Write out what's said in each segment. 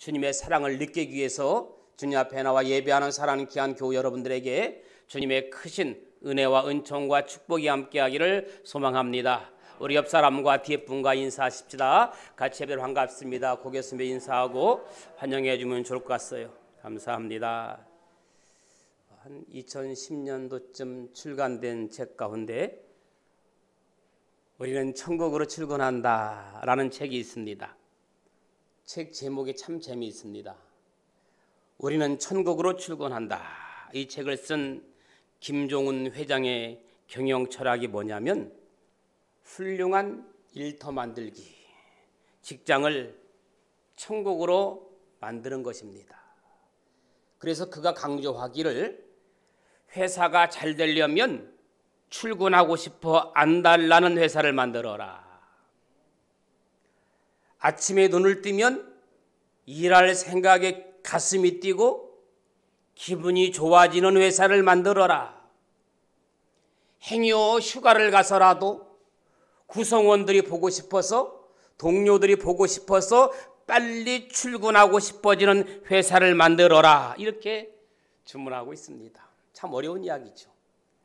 주님의 사랑을 느끼기 위해서 주님 앞에 나와 예배하는 사랑하는 귀한 교우 여러분들에게 주님의 크신 은혜와 은총과 축복이 함께하기를 소망합니다. 우리 옆 사람과 뒤에 분과 인사하십시다. 같이 예배를 반갑습니다. 고개 숙여 인사하고 환영해 주면 좋을 것 같아요. 감사합니다. 한 2010년도쯤 출간된 책 가운데 우리는 천국으로 출근한다 라는 책이 있습니다. 책 제목이 참 재미있습니다. 우리는 천국으로 출근한다. 이 책을 쓴 김종훈 회장의 경영 철학이 뭐냐면 훌륭한 일터 만들기, 직장을 천국으로 만드는 것입니다. 그래서 그가 강조하기를 회사가 잘 되려면 출근하고 싶어 안 달라는 회사를 만들어라. 아침에 눈을 뜨면 일할 생각에 가슴이 뛰고 기분이 좋아지는 회사를 만들어라. 행여 휴가를 가서라도 구성원들이 보고 싶어서, 동료들이 보고 싶어서 빨리 출근하고 싶어지는 회사를 만들어라. 이렇게 주문하고 있습니다. 참 어려운 이야기죠.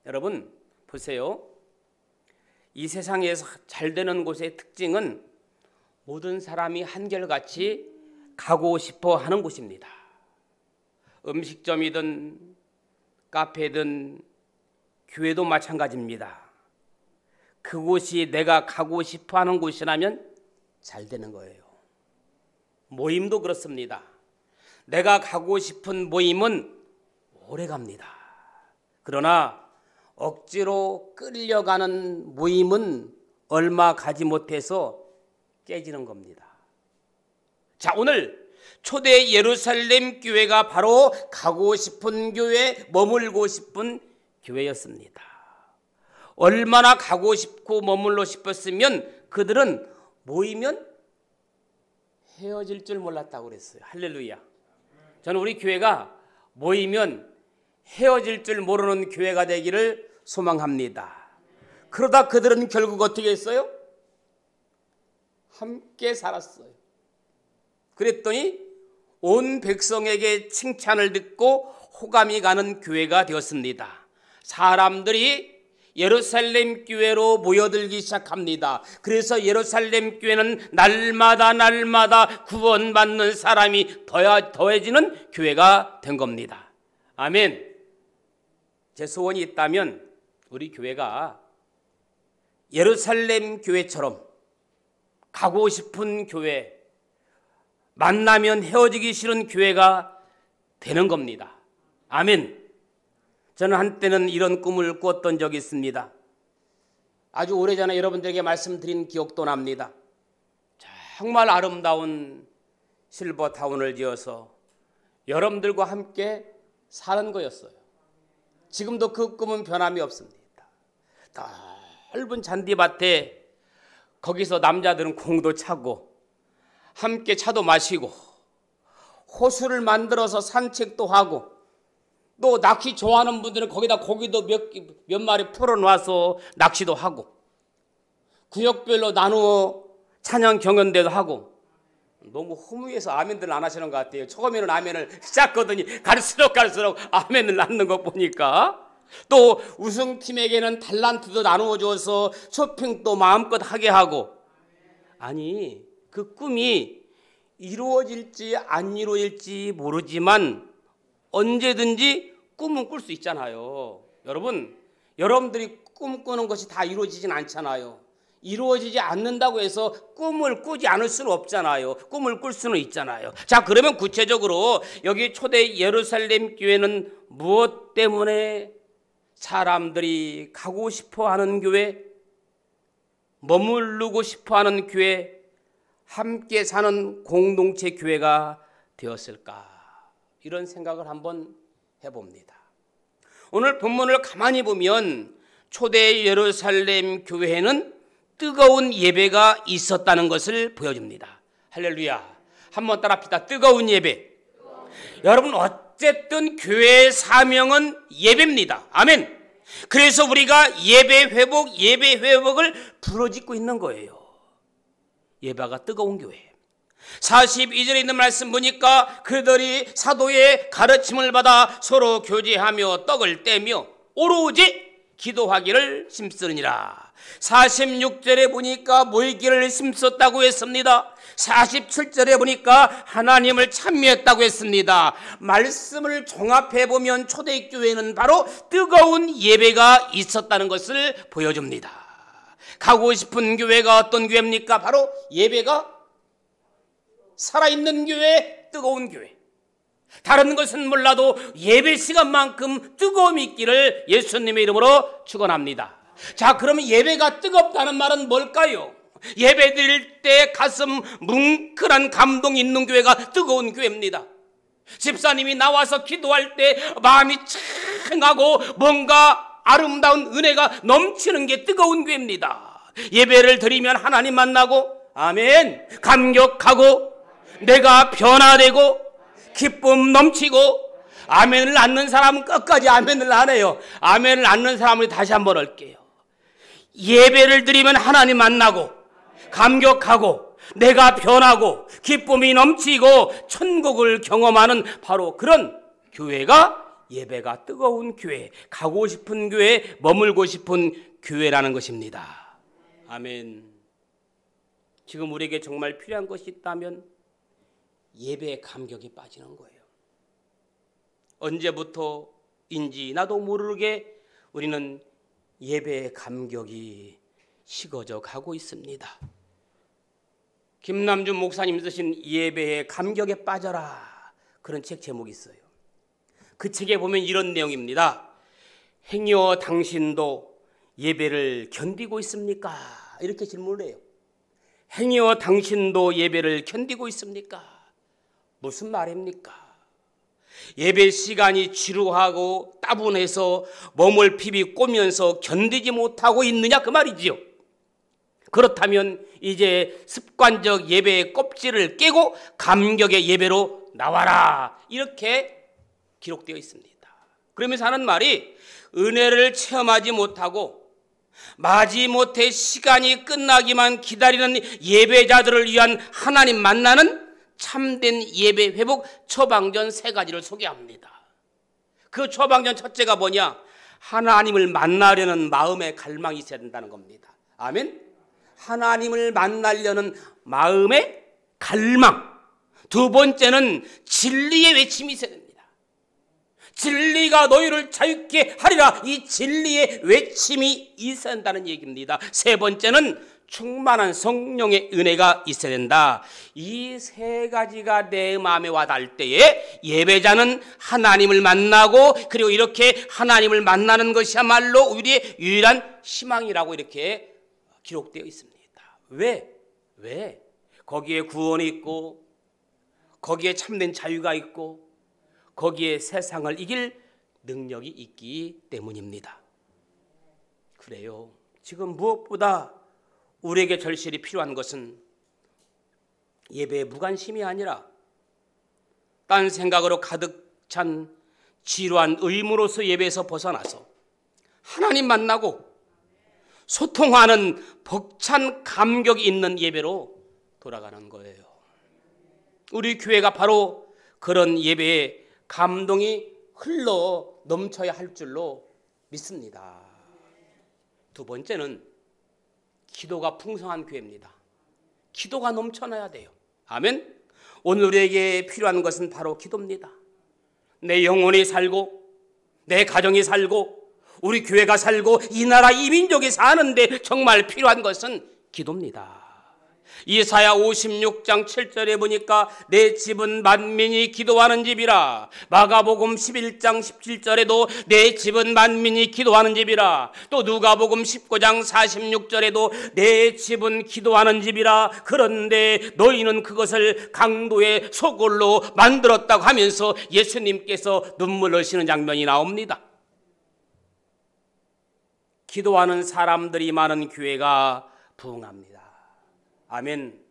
여러분 보세요. 이 세상에서 잘 되는 곳의 특징은 모든 사람이 한결같이 가고 싶어 하는 곳입니다. 음식점이든 카페든 교회도 마찬가지입니다. 그곳이 내가 가고 싶어 하는 곳이라면 잘 되는 거예요. 모임도 그렇습니다. 내가 가고 싶은 모임은 오래 갑니다. 그러나 억지로 끌려가는 모임은 얼마 가지 못해서 깨지는 겁니다. 자, 오늘 초대 예루살렘 교회가 바로 가고 싶은 교회, 머물고 싶은 교회였습니다. 얼마나 가고 싶고 머물러 싶었으면 그들은 모이면 헤어질 줄 몰랐다고 그랬어요. 할렐루야. 저는 우리 교회가 모이면 헤어질 줄 모르는 교회가 되기를 소망합니다. 그러다 그들은 결국 어떻게 했어요? 함께 살았어요. 그랬더니 온 백성에게 칭찬을 듣고 호감이 가는 교회가 되었습니다. 사람들이 예루살렘 교회로 모여들기 시작합니다. 그래서 예루살렘 교회는 날마다 구원받는 사람이 더해지는 교회가 된 겁니다. 아멘. 제 소원이 있다면 우리 교회가 예루살렘 교회처럼 가고 싶은 교회, 만나면 헤어지기 싫은 교회가 되는 겁니다. 아멘. 저는 한때는 이런 꿈을 꾸었던 적이 있습니다. 아주 오래전에 여러분들에게 말씀드린 기억도 납니다. 정말 아름다운 실버타운을 지어서 여러분들과 함께 사는 거였어요. 지금도 그 꿈은 변함이 없습니다. 넓은 잔디밭에 거기서 남자들은 공도 차고 함께 차도 마시고 호수를 만들어서 산책도 하고 또 낚시 좋아하는 분들은 거기다 고기도 몇 마리 풀어놔서 낚시도 하고 구역별로 나누어 찬양 경연대도 하고. 너무 허무해서 아멘들 안 하시는 것 같아요. 처음에는 아멘을 시작하더니 갈수록 아멘을 낳는 것 보니까. 또 우승팀에게는 달란트도 나누어 줘서 쇼핑도 마음껏 하게 하고. 아니, 그 꿈이 이루어질지 안 이루어질지 모르지만 언제든지 꿈은 꿀 수 있잖아요. 여러분, 여러분들이 꿈꾸는 것이 다 이루어지진 않잖아요. 이루어지지 않는다고 해서 꿈을 꾸지 않을 수는 없잖아요. 꿈을 꿀 수는 있잖아요. 자, 그러면 구체적으로 여기 초대 예루살렘 교회는 무엇 때문에 사람들이 가고 싶어하는 교회, 머무르고 싶어하는 교회, 함께 사는 공동체 교회가 되었을까? 이런 생각을 한번 해봅니다. 오늘 본문을 가만히 보면 초대 예루살렘 교회에는 뜨거운 예배가 있었다는 것을 보여줍니다. 할렐루야. 한번 따라합시다. 뜨거운 예배. 여러분, 어쨌든 교회의 사명은 예배입니다. 아멘. 그래서 우리가 예배 회복을 부르짖고 있는 거예요. 예배가 뜨거운 교회. 42절에 있는 말씀 보니까 그들이 사도의 가르침을 받아 서로 교제하며 떡을 떼며 오로지 기도하기를 힘쓰느니라. 46절에 보니까 모이기를 힘썼다고 했습니다. 47절에 보니까 하나님을 찬미했다고 했습니다. 말씀을 종합해 보면 초대교회는 바로 뜨거운 예배가 있었다는 것을 보여줍니다. 가고 싶은 교회가 어떤 교회입니까? 바로 예배가 살아있는 교회, 뜨거운 교회. 다른 것은 몰라도 예배 시간만큼 뜨거움이 있기를 예수님의 이름으로 축원합니다. 자, 그러면 예배가 뜨겁다는 말은 뭘까요? 예배 드릴 때 가슴 뭉클한 감동이 있는 교회가 뜨거운 교회입니다. 집사님이 나와서 기도할 때 마음이 칭하고 뭔가 아름다운 은혜가 넘치는 게 뜨거운 교회입니다. 예배를 드리면 하나님 만나고, 아멘, 감격하고 내가 변화되고 기쁨 넘치고, 아멘을 않는 사람은 끝까지 아멘을 안 해요. 아멘을 않는 사람을 다시 한번 할게요. 예배를 드리면 하나님 만나고 감격하고 내가 변하고 기쁨이 넘치고 천국을 경험하는 바로 그런 교회가 예배가 뜨거운 교회, 가고 싶은 교회, 머물고 싶은 교회라는 것입니다. 아멘. 지금 우리에게 정말 필요한 것이 있다면 예배의 감격이 빠지는 거예요. 언제부터인지 나도 모르게 우리는 예배의 감격이 식어져 가고 있습니다. 김남준 목사님 쓰신 예배의 감격에 빠져라, 그런 책 제목이 있어요. 그 책에 보면 이런 내용입니다. 행여 당신도 예배를 견디고 있습니까? 이렇게 질문을 해요. 행여 당신도 예배를 견디고 있습니까? 무슨 말입니까? 예배 시간이 지루하고 따분해서 몸을 비비꼬면서 견디지 못하고 있느냐, 그 말이지요. 그렇다면 이제 습관적 예배의 껍질을 깨고 감격의 예배로 나와라, 이렇게 기록되어 있습니다. 그러면서 하는 말이, 은혜를 체험하지 못하고 마지못해 시간이 끝나기만 기다리는 예배자들을 위한 하나님 만나는 참된 예배 회복 처방전 3가지를 소개합니다. 그 처방전 첫째가 뭐냐? 하나님을 만나려는 마음의 갈망이 있어야 된다는 겁니다. 아멘. 하나님을 만나려는 마음의 갈망. 두 번째는 진리의 외침이 있어야 됩니다. 진리가 너희를 자유케 하리라, 이 진리의 외침이 있어야 한다는 얘기입니다. 세 번째는 충만한 성령의 은혜가 있어야 된다. 이 3가지가 내 마음에 와닿을 때에 예배자는 하나님을 만나고, 그리고 이렇게 하나님을 만나는 것이야말로 우리의 유일한 희망이라고 이렇게 기록되어 있습니다. 왜? 거기에 구원이 있고, 거기에 참된 자유가 있고, 거기에 세상을 이길 능력이 있기 때문입니다. 그래요. 지금 무엇보다 우리에게 절실히 필요한 것은 예배의 무관심이 아니라 딴 생각으로 가득 찬 지루한 의무로서 예배에서 벗어나서 하나님 만나고 소통하는 벅찬 감격이 있는 예배로 돌아가는 거예요. 우리 교회가 바로 그런 예배의 감동이 흘러 넘쳐야 할 줄로 믿습니다. 두 번째는 기도가 풍성한 교회입니다. 기도가 넘쳐나야 돼요. 아멘. 오늘 우리에게 필요한 것은 바로 기도입니다. 내 영혼이 살고 내 가정이 살고 우리 교회가 살고 이 나라 이 민족이 사는데 정말 필요한 것은 기도입니다. 이사야 56장 7절에 보니까 내 집은 만민이 기도하는 집이라. 마가복음 11장 17절에도 내 집은 만민이 기도하는 집이라. 또 누가복음 19장 46절에도 내 집은 기도하는 집이라. 그런데 너희는 그것을 강도의 소굴로 만들었다고 하면서 예수님께서 눈물 흘리시는 장면이 나옵니다. 기도하는 사람들이 많은 교회가 부흥합니다. 아멘.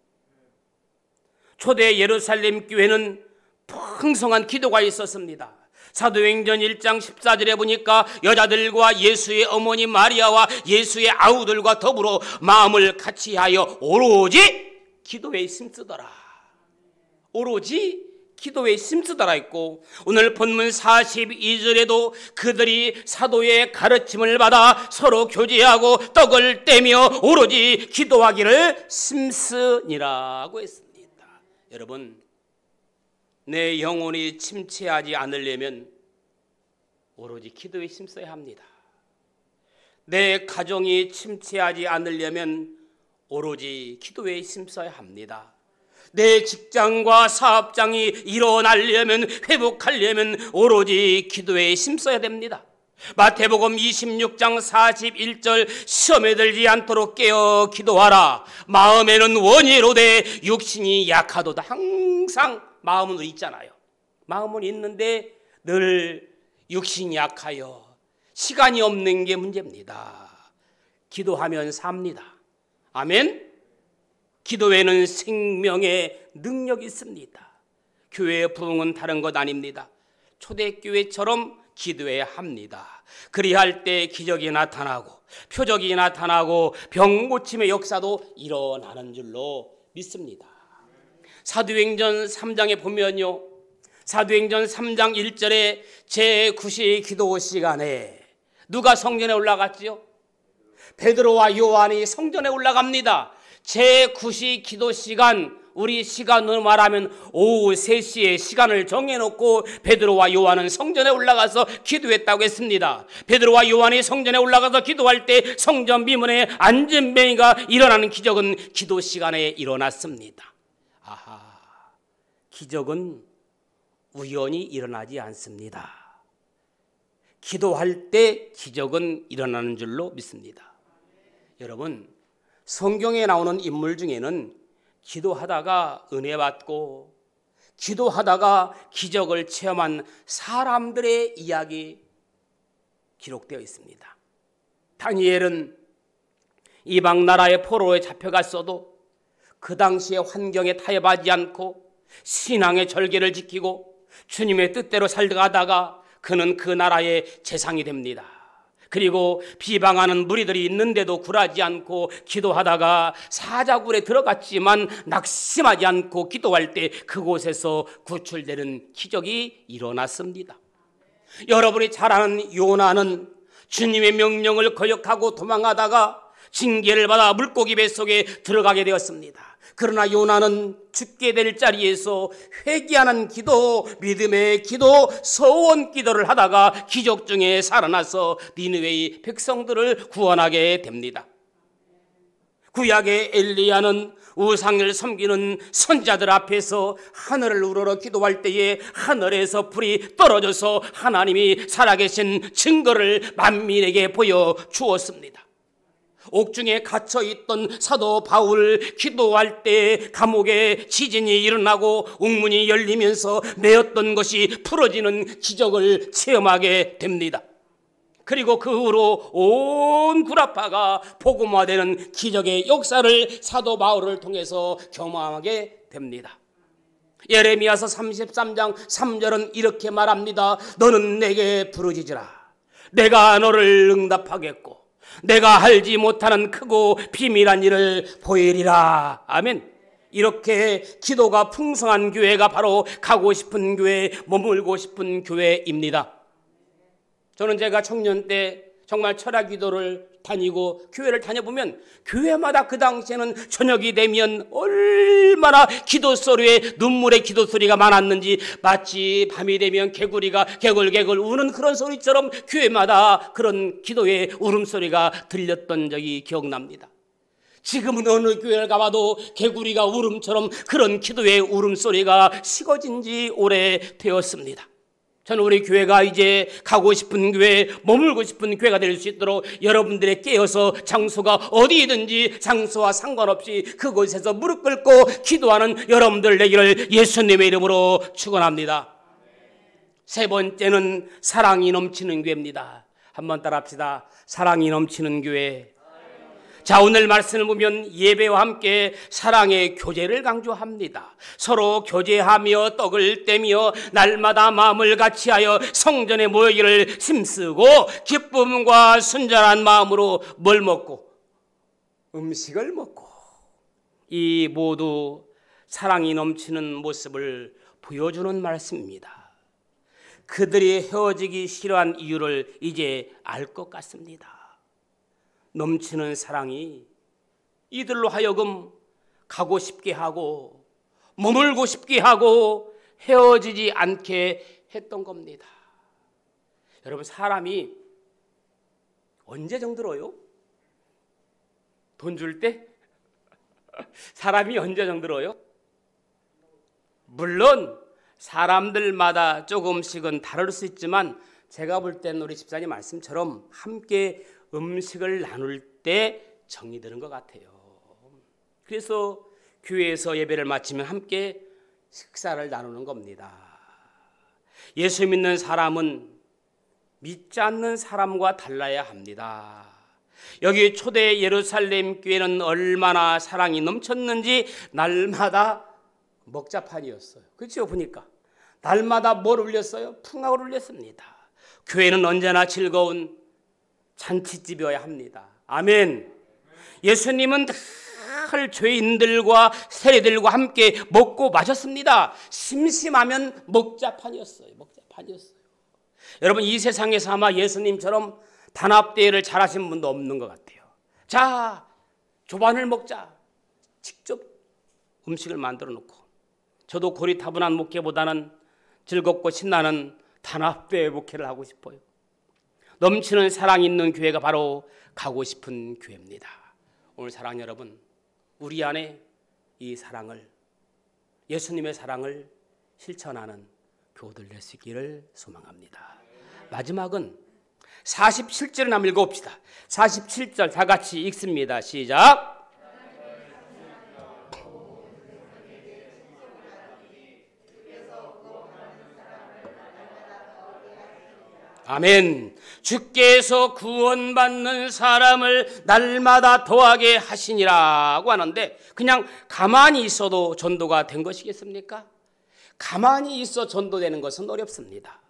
초대 예루살렘 교회는 풍성한 기도가 있었습니다. 사도행전 1장 14절에 보니까 여자들과 예수의 어머니 마리아와 예수의 아우들과 더불어 마음을 같이하여 오로지 기도에 힘쓰더라. 오로지 기도에 힘쓰더라 했고, 오늘 본문 42절에도 그들이 사도의 가르침을 받아 서로 교제하고 떡을 떼며 오로지 기도하기를 힘쓰니라고 했습니다. 여러분, 내 영혼이 침체하지 않으려면 오로지 기도에 힘써야 합니다. 내 가정이 침체하지 않으려면 오로지 기도에 힘써야 합니다. 내 직장과 사업장이 일어나려면, 회복하려면 오로지 기도에 힘써야 됩니다. 마태복음 26장 41절, 시험에 들지 않도록 깨어 기도하라. 마음에는 원이로되 육신이 약하도다. 항상 마음은 있잖아요. 마음은 있는데 늘 육신이 약하여 시간이 없는 게 문제입니다. 기도하면 삽니다. 아멘. 기도에는 생명의 능력이 있습니다. 교회의 부흥은 다른 것 아닙니다. 초대교회처럼 기도해야 합니다. 그리할 때 기적이 나타나고 표적이 나타나고 병 고침의 역사도 일어나는 줄로 믿습니다. 사도행전 3장에 보면요, 사도행전 3장 1절에 제9시 기도 시간에 누가 성전에 올라갔지요? 베드로와 요한이 성전에 올라갑니다. 제9시 기도 시간, 우리 시간으로 말하면 오후 3시에 시간을 정해놓고 베드로와 요한은 성전에 올라가서 기도했다고 했습니다. 베드로와 요한이 성전에 올라가서 기도할 때 성전 미문에 안전뱅이가 일어나는 기적은 기도 시간에 일어났습니다. 아하, 기적은 우연히 일어나지 않습니다. 기도할 때 기적은 일어나는 줄로 믿습니다. 여러분, 성경에 나오는 인물 중에는 기도하다가 은혜 받고 기도하다가 기적을 체험한 사람들의 이야기 기록되어 있습니다. 다니엘은 이방 나라의 포로에 잡혀갔어도 그 당시의 환경에 타협하지 않고 신앙의 절개를 지키고 주님의 뜻대로 살다가다가 그는 그 나라의 재상이 됩니다. 그리고 비방하는 무리들이 있는데도 굴하지 않고 기도하다가 사자굴에 들어갔지만 낙심하지 않고 기도할 때 그곳에서 구출되는 기적이 일어났습니다. 여러분이 잘 아는 요나는 주님의 명령을 거역하고 도망하다가 징계를 받아 물고기 뱃속에 들어가게 되었습니다. 그러나 요나는 죽게 될 자리에서 회개하는 기도, 믿음의 기도, 서원 기도를 하다가 기적 중에 살아나서 니느웨의 백성들을 구원하게 됩니다. 구약의 엘리야는 우상을 섬기는 선자들 앞에서 하늘을 우러러 기도할 때에 하늘에서 불이 떨어져서 하나님이 살아계신 증거를 만민에게 보여주었습니다. 옥중에 갇혀있던 사도 바울, 기도할 때 감옥에 지진이 일어나고 옥문이 열리면서 매였던 것이 풀어지는 기적을 체험하게 됩니다. 그리고 그 후로 온 구라파가 복음화되는 기적의 역사를 사도 바울을 통해서 경험하게 됩니다. 예레미야서 33장 3절은 이렇게 말합니다. 너는 내게 부르짖으라. 내가 너를 응답하겠고 내가 알지 못하는 크고 비밀한 일을 보이리라. 아멘. 이렇게 기도가 풍성한 교회가 바로 가고 싶은 교회, 머물고 싶은 교회입니다. 저는 제가 청년 때 정말 철학 기도를 다니고 교회를 다녀보면 교회마다 그 당시에는 저녁이 되면 얼마나 기도 소리에 눈물의 기도 소리가 많았는지 마치 밤이 되면 개구리가 개굴개굴 우는 그런 소리처럼 교회마다 그런 기도의 울음소리가 들렸던 적이 기억납니다. 지금은 어느 교회를 가봐도 개구리가 울음처럼 그런 기도의 울음소리가 식어진 지 오래되었습니다. 저는 우리 교회가 이제 가고 싶은 교회, 머물고 싶은 교회가 될 수 있도록 여러분들의 깨어서 장소가 어디든지 장소와 상관없이 그곳에서 무릎 꿇고 기도하는 여러분들 되기를 예수님의 이름으로 축원합니다. 세 번째는 사랑이 넘치는 교회입니다. 한번 따라합시다. 사랑이 넘치는 교회. 자, 오늘 말씀을 보면 예배와 함께 사랑의 교제를 강조합니다. 서로 교제하며 떡을 떼며 날마다 마음을 같이하여 성전에 모이기를 힘쓰고 기쁨과 순전한 마음으로 뭘 먹고? 음식을 먹고. 이 모두 사랑이 넘치는 모습을 보여주는 말씀입니다. 그들이 헤어지기 싫어한 이유를 이제 알 것 같습니다. 넘치는 사랑이 이들로 하여금 가고 싶게 하고 머물고 싶게 하고 헤어지지 않게 했던 겁니다. 여러분, 사람이 언제 정들어요? 돈 줄 때? 사람이 언제 정들어요? 물론 사람들마다 조금씩은 다를 수 있지만 제가 볼 때는 우리 집사님 말씀처럼 함께 음식을 나눌 때 정이 드는 것 같아요. 그래서 교회에서 예배를 마치면 함께 식사를 나누는 겁니다. 예수 믿는 사람은 믿지 않는 사람과 달라야 합니다. 여기 초대 예루살렘 교회는 얼마나 사랑이 넘쳤는지 날마다 먹자판이었어요. 그렇죠? 보니까 날마다 뭘 울렸어요? 풍악을 울렸습니다. 교회는 언제나 즐거운 잔치집이어야 합니다. 아멘. 예수님은 늘 죄인들과 세리들과 함께 먹고 마셨습니다. 심심하면 먹자판이었어요. 여러분, 이 세상에서 아마 예수님처럼 단합대회를 잘하신 분도 없는 것 같아요. 자, 조반을 먹자. 직접 음식을 만들어 놓고. 저도 고리타분한 목회보다는 즐겁고 신나는 단합대회 목회를 하고 싶어요. 넘치는 사랑이 있는 교회가 바로 가고 싶은 교회입니다. 오늘 사랑 여러분, 우리 안에 이 사랑을, 예수님의 사랑을 실천하는 교우들 될 수 있기를 소망합니다. 마지막은 47절을 한번 읽어봅시다. 47절 다 같이 읽습니다. 시작. 아멘. 주께서 구원받는 사람을 날마다 더하게 하시니라고 하는데, 그냥 가만히 있어도 전도가 된 것이겠습니까? 가만히 있어 전도되는 것은 어렵습니다.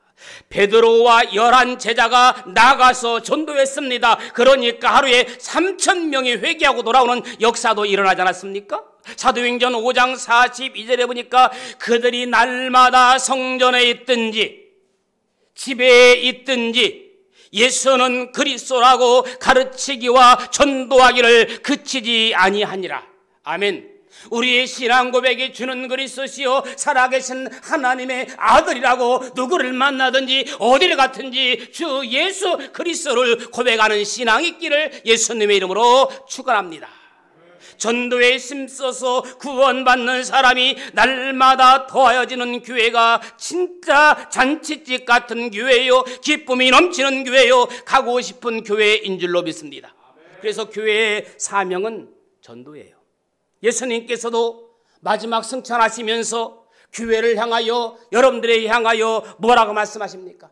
베드로와 11 제자가 나가서 전도했습니다. 그러니까 하루에 3,000명이 회개하고 돌아오는 역사도 일어나지 않았습니까? 사도행전 5장 42절에 보니까 그들이 날마다 성전에 있든지 집에 있든지 예수는 그리스도라고 가르치기와 전도하기를 그치지 아니하니라. 아멘. 우리의 신앙 고백이 주는 그리스도시요 살아계신 하나님의 아들이라고 누구를 만나든지 어디를 갔든지 주 예수 그리스도를 고백하는 신앙이 있기를 예수님의 이름으로 축원합니다. 전도에 힘써서 구원받는 사람이 날마다 더하여지는 교회가 진짜 잔치집 같은 교회요, 기쁨이 넘치는 교회요, 가고 싶은 교회인 줄로 믿습니다. 그래서 교회의 사명은 전도예요. 예수님께서도 마지막 승천하시면서 교회를 향하여, 여러분들에 향하여 뭐라고 말씀하십니까?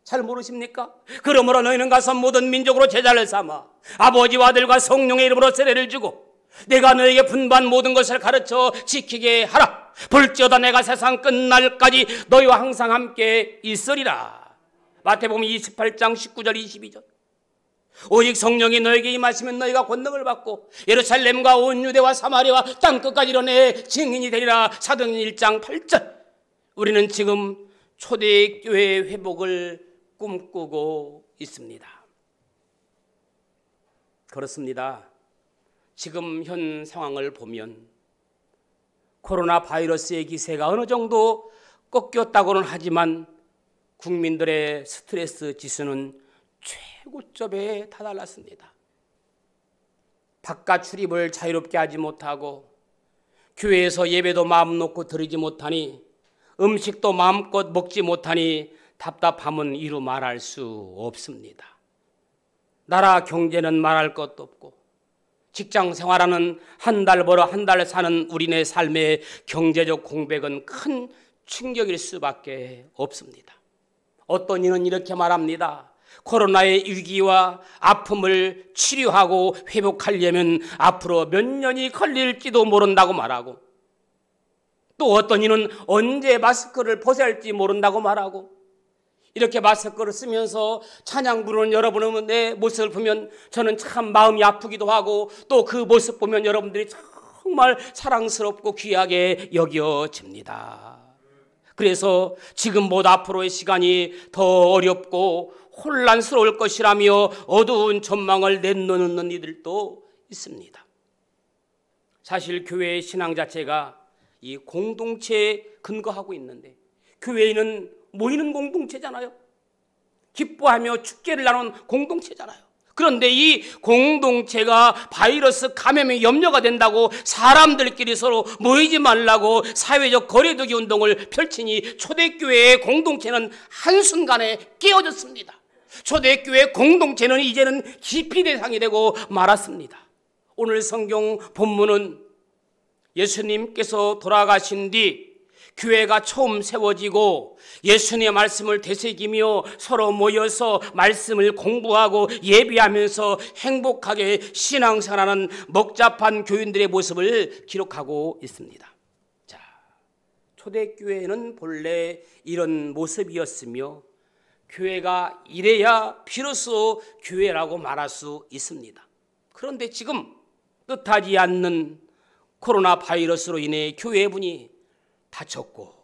잘 모르십니까? 그러므로 너희는 가서 모든 민족으로 제자를 삼아 아버지와 아들과 성령의 이름으로 세례를 주고 내가 너에게 분반 모든 것을 가르쳐 지키게 하라. 볼지어다 내가 세상 끝날까지 너희와 항상 함께 있으리라. 마태복음 28장 19절 22절. 오직 성령이 너에게 임하시면 너희가 권능을 받고 예루살렘과 온 유대와 사마리아와 땅끝까지 이르내 증인이 되리라. 사도행전 1장 8절. 우리는 지금 초대교회 회복을 꿈꾸고 있습니다. 그렇습니다. 지금 현 상황을 보면 코로나 바이러스의 기세가 어느 정도 꺾였다고는 하지만 국민들의 스트레스 지수는 최고점에 다달랐습니다. 바깥 출입을 자유롭게 하지 못하고 교회에서 예배도 마음 놓고 드리지 못하니 음식도 마음껏 먹지 못하니 답답함은 이루 말할 수 없습니다. 나라 경제는 말할 것도 없고 직장 생활하는 한 달 벌어 한 달 사는 우리네 삶의 경제적 공백은 큰 충격일 수밖에 없습니다. 어떤 이는 이렇게 말합니다. 코로나의 위기와 아픔을 치료하고 회복하려면 앞으로 몇 년이 걸릴지도 모른다고 말하고, 또 어떤 이는 언제 마스크를 벗어야 할지 모른다고 말하고, 이렇게 마스크를 쓰면서 찬양 부르는 여러분의 모습을 보면 저는 참 마음이 아프기도 하고, 또 그 모습 보면 여러분들이 참 정말 사랑스럽고 귀하게 여겨집니다. 그래서 지금보다 앞으로의 시간이 더 어렵고 혼란스러울 것이라며 어두운 전망을 내놓는 이들도 있습니다. 사실 교회의 신앙 자체가 이 공동체에 근거하고 있는데, 교회는 모이는 공동체잖아요. 기뻐하며 축제를 나눈 공동체잖아요. 그런데 이 공동체가 바이러스 감염에 염려가 된다고 사람들끼리 서로 모이지 말라고 사회적 거리두기 운동을 펼치니 초대교회의 공동체는 한순간에 깨어졌습니다. 초대교회 공동체는 이제는 기피 대상이 되고 말았습니다. 오늘 성경 본문은 예수님께서 돌아가신 뒤 교회가 처음 세워지고 예수님의 말씀을 되새기며 서로 모여서 말씀을 공부하고 예비하면서 행복하게 신앙생활하는 먹잡한 교인들의 모습을 기록하고 있습니다. 자, 초대교회는 본래 이런 모습이었으며 교회가 이래야 비로소 교회라고 말할 수 있습니다. 그런데 지금 뜻하지 않는 코로나 바이러스로 인해 교회 문이 닫혔고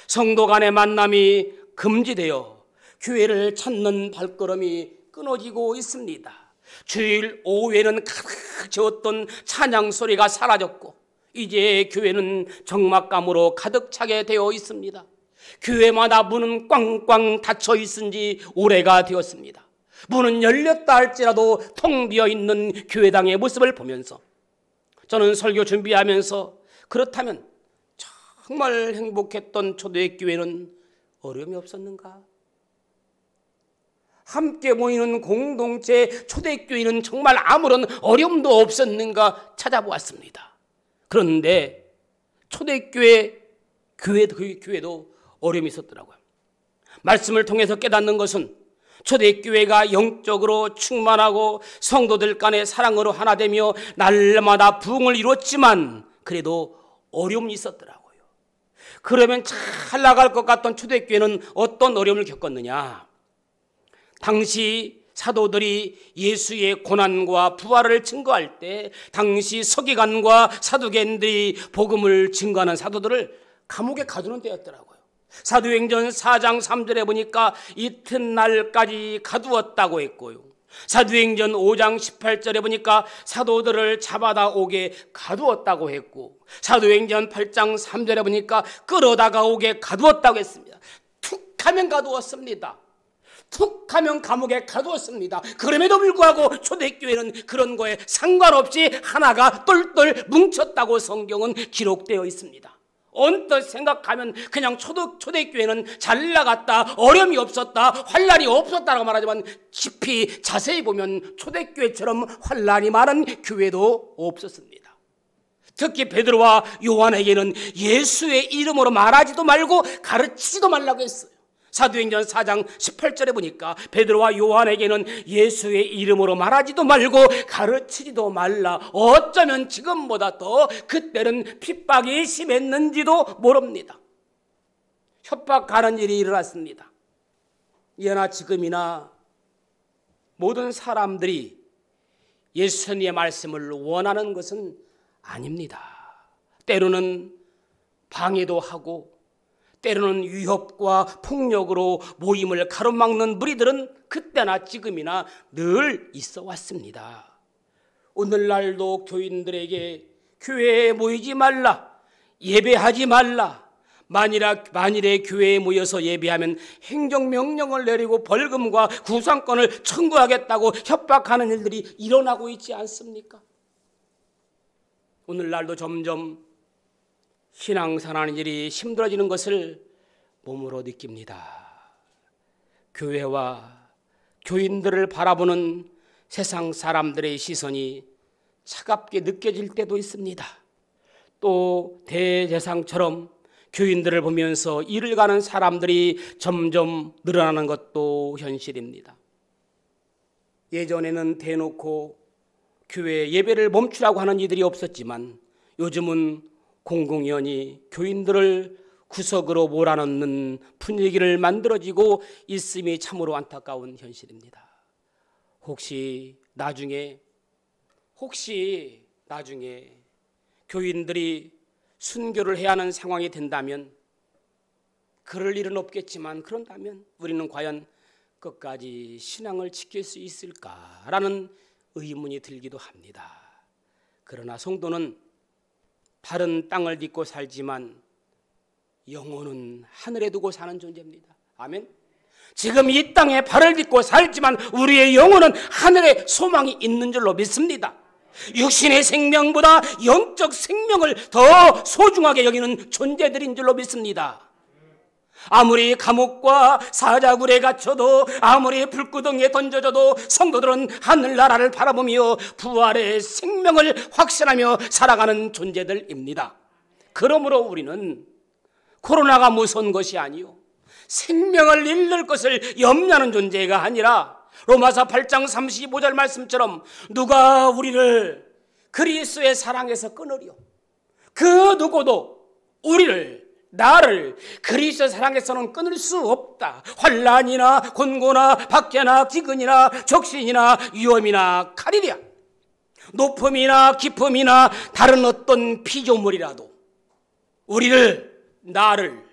성도 간의 만남이 금지되어 교회를 찾는 발걸음이 끊어지고 있습니다. 주일 오후에는 가득 채웠던 찬양 소리가 사라졌고 이제 교회는 적막감으로 가득 차게 되어 있습니다. 교회마다 문은 꽝꽝 닫혀 있은 지 오래가 되었습니다. 문은 열렸다 할지라도 텅 비어 있는 교회당의 모습을 보면서 저는 설교 준비하면서 그렇다면 정말 행복했던 초대교회는 어려움이 없었는가? 함께 모이는 공동체 초대교회는 정말 아무런 어려움도 없었는가 찾아보았습니다. 그런데 초대교회 교회도 어려움이 있었더라고요. 말씀을 통해서 깨닫는 것은 초대교회가 영적으로 충만하고 성도들 간의 사랑으로 하나 되며 날마다 부흥을 이뤘지만 그래도 어려움이 있었더라고요. 그러면 잘 나갈 것 같던 초대교회는 어떤 어려움을 겪었느냐? 당시 사도들이 예수의 고난과 부활을 증거할 때 당시 서기관과 사두개인들이 복음을 증거하는 사도들을 감옥에 가두는 때였더라고요. 사도행전 4장 3절에 보니까 이튿날까지 가두었다고 했고요. 사도행전 5장 18절에 보니까 사도들을 잡아다 오게 가두었다고 했고, 사도행전 8장 3절에 보니까 끌어다가 오게 가두었다고 했습니다. 툭 하면 가두었습니다. 툭 하면 감옥에 가두었습니다. 그럼에도 불구하고 초대교회는 그런 거에 상관없이 하나가 똘똘 뭉쳤다고 성경은 기록되어 있습니다. 언뜻 생각하면 그냥 초대교회는 잘 나갔다, 어려움이 없었다, 환난이 없었다라고 말하지만 깊이 자세히 보면 초대교회처럼 환난이 많은 교회도 없었습니다. 특히 베드로와 요한에게는 예수의 이름으로 말하지도 말고 가르치지도 말라고 했어요. 사도행전 4장 18절에 보니까 베드로와 요한에게는 예수의 이름으로 말하지도 말고 가르치지도 말라. 어쩌면 지금보다 더 그때는 핍박이 심했는지도 모릅니다. 협박하는 일이 일어났습니다. 예나 지금이나 모든 사람들이 예수님의 말씀을 원하는 것은 아닙니다. 때로는 방해도 하고 때로는 위협과 폭력으로 모임을 가로막는 무리들은 그때나 지금이나 늘 있어 왔습니다. 오늘날도 교인들에게 교회에 모이지 말라, 예배하지 말라, 만일에 교회에 모여서 예배하면 행정명령을 내리고 벌금과 구상권을 청구하겠다고 협박하는 일들이 일어나고 있지 않습니까? 오늘날도 점점 신앙생활하는 일이 힘들어지는 것을 몸으로 느낍니다. 교회와 교인들을 바라보는 세상 사람들의 시선이 차갑게 느껴질 때도 있습니다. 또 대제사장처럼 교인들을 보면서 일을 가는 사람들이 점점 늘어나는 것도 현실입니다. 예전에는 대놓고 교회 예배를 멈추라고 하는 이들이 없었지만 요즘은 공공연히 교인들을 구석으로 몰아넣는 분위기를 만들어지고 있음이 참으로 안타까운 현실입니다. 혹시 나중에 교인들이 순교를 해야 하는 상황이 된다면, 그럴 일은 없겠지만 그런다면 우리는 과연 끝까지 신앙을 지킬 수 있을까라는 의문이 들기도 합니다. 그러나 성도는 발은 땅을 딛고 살지만 영혼은 하늘에 두고 사는 존재입니다. 아멘. 지금 이 땅에 발을 딛고 살지만 우리의 영혼은 하늘에 소망이 있는 줄로 믿습니다. 육신의 생명보다 영적 생명을 더 소중하게 여기는 존재들인 줄로 믿습니다. 아무리 감옥과 사자굴에 갇혀도, 아무리 불구덩이에 던져져도 성도들은 하늘나라를 바라보며 부활의 생명을 확신하며 살아가는 존재들입니다. 그러므로 우리는 코로나가 무서운 것이 아니요, 생명을 잃을 것을 염려하는 존재가 아니라 로마서 8장 35절 말씀처럼 누가 우리를 그리스도의 사랑에서 끊으리요? 그 누구도 나를 그리스도의 사랑에서는 끊을 수 없다. 환난이나 곤고나 박해나 기근이나 적신이나 위험이나 칼이랴, 높음이나 깊음이나 다른 어떤 피조물이라도 나를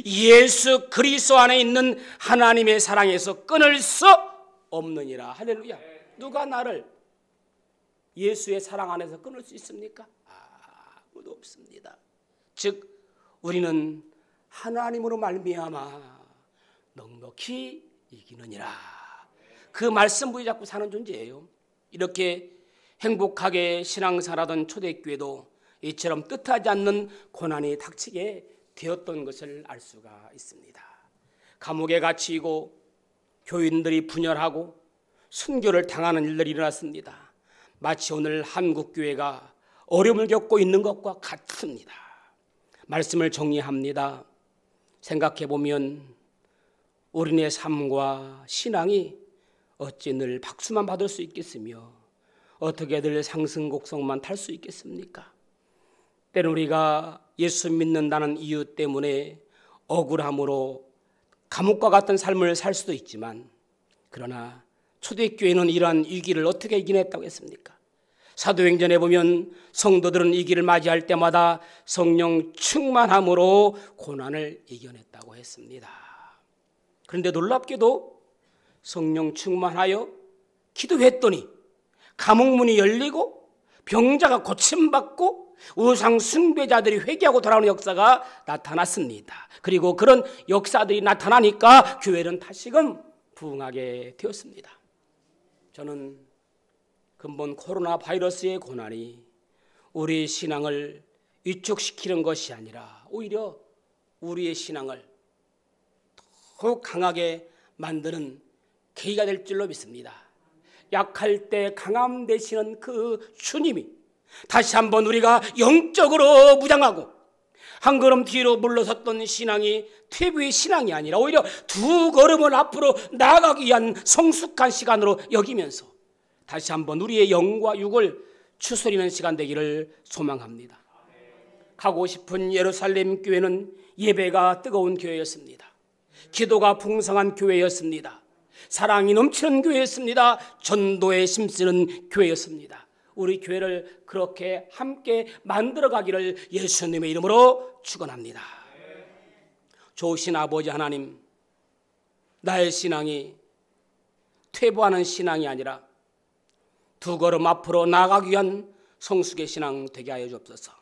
예수 그리스도 안에 있는 하나님의 사랑에서 끊을 수 없느니라. 할렐루야. 누가 나를 예수의 사랑 안에서 끊을 수 있습니까? 아무도 없습니다. 즉 우리는 하나님으로 말미암아 넉넉히 이기느니라. 그 말씀 붙잡고 사는 존재예요. 이렇게 행복하게 신앙생활하던 초대교회도 이처럼 뜻하지 않는 고난이 닥치게 되었던 것을 알 수가 있습니다. 감옥에 갇히고 교인들이 분열하고 순교를 당하는 일들이 일어났습니다. 마치 오늘 한국교회가 어려움을 겪고 있는 것과 같습니다. 말씀을 정리합니다. 생각해보면 우리네 삶과 신앙이 어찌 늘 박수만 받을 수 있겠으며 어떻게 늘 상승곡성만 탈 수 있겠습니까? 때는 우리가 예수 믿는다는 이유 때문에 억울함으로 감옥과 같은 삶을 살 수도 있지만, 그러나 초대교회는 이러한 위기를 어떻게 이겨냈다고 했습니까? 사도행전에 보면 성도들은 이 길을 맞이할 때마다 성령 충만함으로 고난을 이겨냈다고 했습니다. 그런데 놀랍게도 성령 충만하여 기도했더니 감옥문이 열리고 병자가 고침받고 우상 숭배자들이 회개하고 돌아오는 역사가 나타났습니다. 그리고 그런 역사들이 나타나니까 교회는 다시금 부흥하게 되었습니다. 저는 근본 코로나 바이러스의 고난이 우리의 신앙을 위축시키는 것이 아니라 오히려 우리의 신앙을 더욱 강하게 만드는 계기가 될 줄로 믿습니다. 약할 때 강함 되시는 그 주님이 다시 한번 우리가 영적으로 무장하고 한 걸음 뒤로 물러섰던 신앙이 퇴보의 신앙이 아니라 오히려 두 걸음을 앞으로 나아가기 위한 성숙한 시간으로 여기면서 다시 한번 우리의 영과 육을 추스리는 시간 되기를 소망합니다. 가고 싶은 예루살렘 교회는 예배가 뜨거운 교회였습니다. 기도가 풍성한 교회였습니다. 사랑이 넘치는 교회였습니다. 전도에 힘쓰는 교회였습니다. 우리 교회를 그렇게 함께 만들어가기를 예수님의 이름으로 축원합니다. 좋으신 아버지 하나님, 나의 신앙이 퇴보하는 신앙이 아니라 두 걸음 앞으로 나아가기 위한 성숙의 신앙 되게 하여 주옵소서.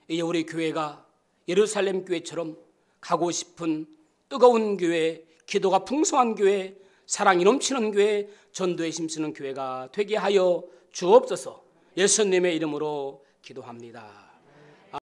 이제 우리 교회가 예루살렘 교회처럼 가고 싶은 뜨거운 교회, 기도가 풍성한 교회, 사랑이 넘치는 교회, 전도에 힘쓰는 교회가 되게 하여 주옵소서. 예수님의 이름으로 기도합니다.